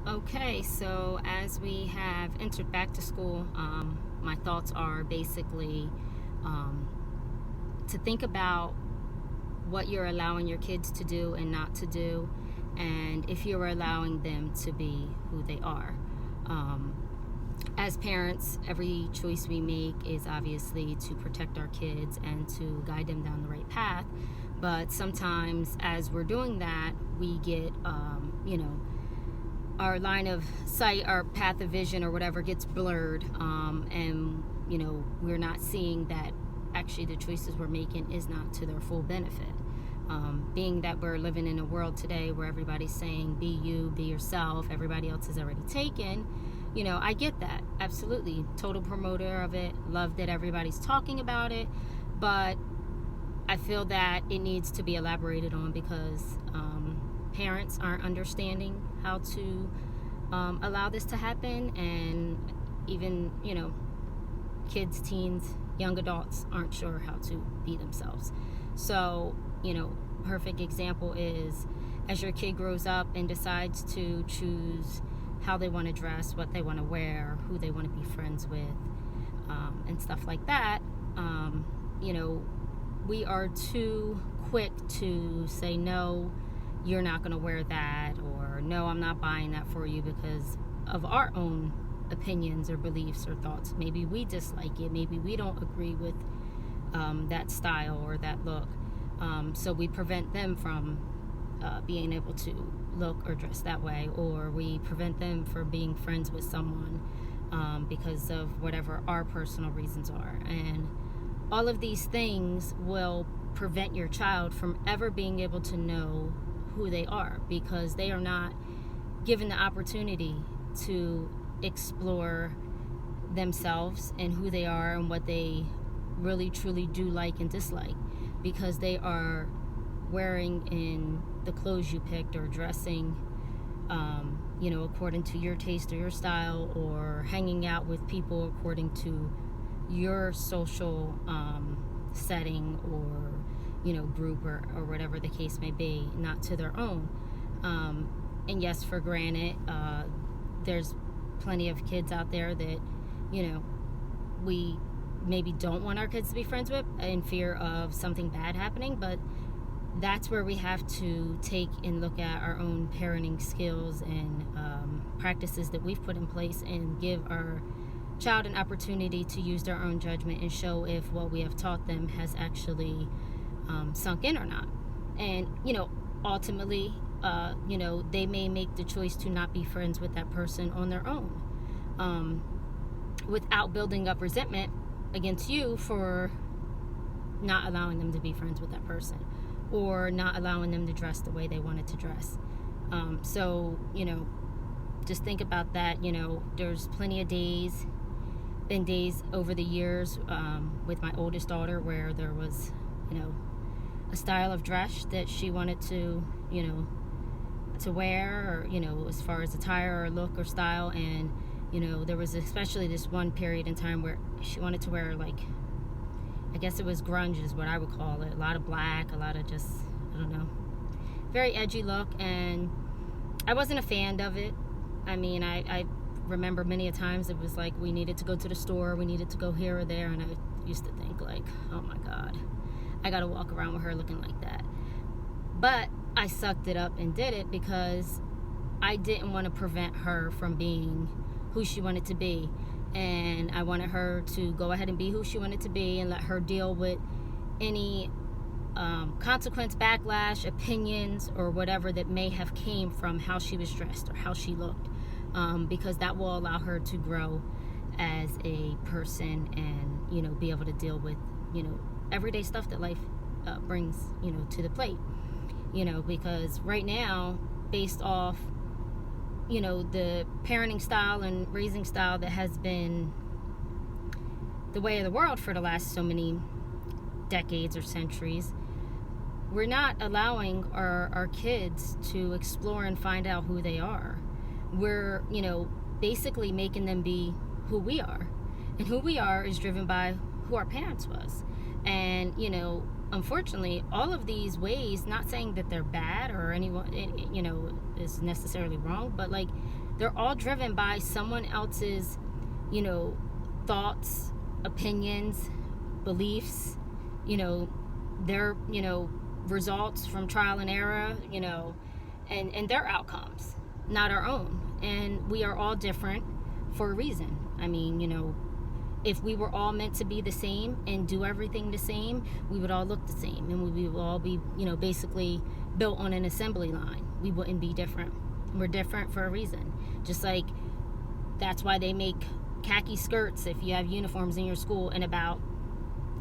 Okay, so as we have entered back to school, my thoughts are basically um, to think about what you're allowing your kids to do and not to do, and if you're allowing them to be who they are. Um, as parents, every choice we make is obviously to protect our kids and to guide them down the right path. But sometimes, as we're doing that, we get, our line of sight, our path of vision, or whatever gets blurred, and we're not seeing that actually the choices we're making is not to their full benefit. Being that we're living in a world today where everybody's saying be you, be yourself, everybody else is already taken. I get that, absolutely, total promoter of it, love that everybody's talking about it, but I feel that it needs to be elaborated on because parents aren't understanding how to allow this to happen, and even kids, teens, young adults aren't sure how to be themselves. So perfect example is as your kid grows up and decides to choose how they want to dress, what they want to wear, who they want to be friends with, and stuff like that. We are too quick to say, no, you're not going to wear that, or no, I'm not buying that for you because of our own opinions or beliefs or thoughts. Maybe we dislike it, maybe we don't agree with that style or that look. So we prevent them from being able to look or dress that way, or we prevent them from being friends with someone because of whatever our personal reasons are. And all of these things will prevent your child from ever being able to know who they are, because they are not given the opportunity to explore themselves and who they are and what they really truly do like and dislike, because they are wearing in the clothes you picked or dressing according to your taste or your style, or hanging out with people according to your social setting or group or whatever the case may be, not to their own. And yes, for granted, there's plenty of kids out there that we maybe don't want our kids to be friends with in fear of something bad happening, but that's where we have to take and look at our own parenting skills and practices that we've put in place, and give our child an opportunity to use their own judgment and show if what we have taught them has actually sunk in or not. And ultimately, they may make the choice to not be friends with that person on their own, without building up resentment against you for not allowing them to be friends with that person, or not allowing them to dress the way they wanted to dress. So just think about that. There's plenty of days over the years with my oldest daughter where there was a style of dress that she wanted to to wear, or as far as attire or look or style. And there was especially this one period in time where she wanted to wear, like, I guess it was grunge is what I would call it, a lot of black, a lot of just, I don't know, very edgy look, and I wasn't a fan of it. I mean, I remember many a times it was like we needed to go to the store, we needed to go here or there, and I used to think, like, oh my God, I gotta walk around with her looking like that. But I sucked it up and did it because I didn't want to prevent her from being who she wanted to be, and I wanted her to go ahead and be who she wanted to be, and let her deal with any consequence, backlash, opinions, or whatever that may have came from how she was dressed or how she looked, because that will allow her to grow as a person and be able to deal with everyday stuff that life brings to the plate. Because right now, based off the parenting style and raising style that has been the way of the world for the last so many decades or centuries, we're not allowing our kids to explore and find out who they are. We're basically making them be who we are, and who we are is driven by who our parents was. And unfortunately, all of these ways, not saying that they're bad or anyone is necessarily wrong, but like they're all driven by someone else's, thoughts, opinions, beliefs, their, results from trial and error, and their outcomes, not our own. And we are all different for a reason. I mean, if we were all meant to be the same and do everything the same, we would all look the same, and we would all be, basically built on an assembly line. We wouldn't be different. We're different for a reason. Just like that's why they make khaki skirts if you have uniforms in your school in about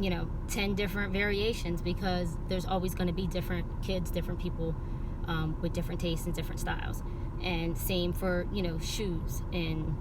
10 different variations, because there's always going to be different kids, different people with different tastes and different styles. And same for shoes and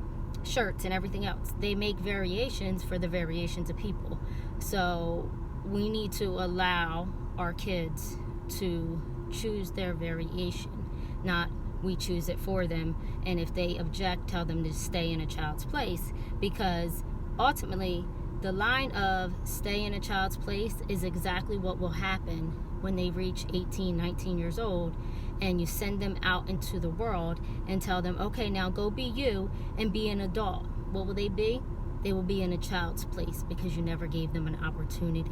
shirts and everything else. They make variations for the variations of people. So we need to allow our kids to choose their variation, not we choose it for them. And if they object, tell them to stay in a child's place, because ultimately the line of stay in a child's place is exactly what will happen when they reach 18, 19 years old, and you send them out into the world and tell them, okay, now go be you and be an adult. What will they be? They will be in a child's place, because you never gave them an opportunity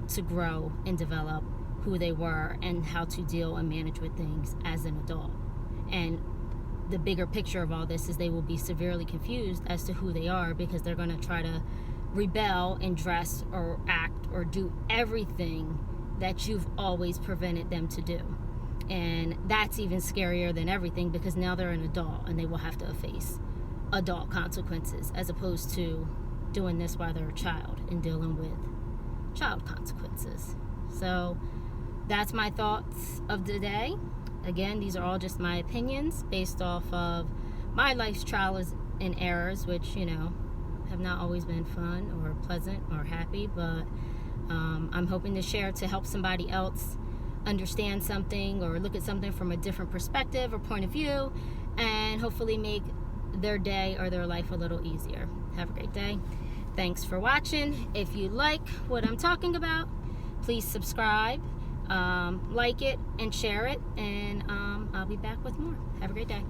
to grow and develop who they were and how to deal and manage with things as an adult. And the bigger picture of all this is they will be severely confused as to who they are, because they're going to try to rebel and dress or act or do everything that you've always prevented them to do. And that's even scarier than everything, because now they're an adult and they will have to face adult consequences, as opposed to doing this while they're a child and dealing with child consequences. So that's my thoughts of the day. Again, these are all just my opinions based off of my life's trials and errors, which, have not always been fun or pleasant or happy, but I'm hoping to share to help somebody else understand something or look at something from a different perspective or point of view, and hopefully make their day or their life a little easier. Have a great day. Thanks for watching. If you like what I'm talking about, please subscribe, like it, and share it, and I'll be back with more. Have a great day.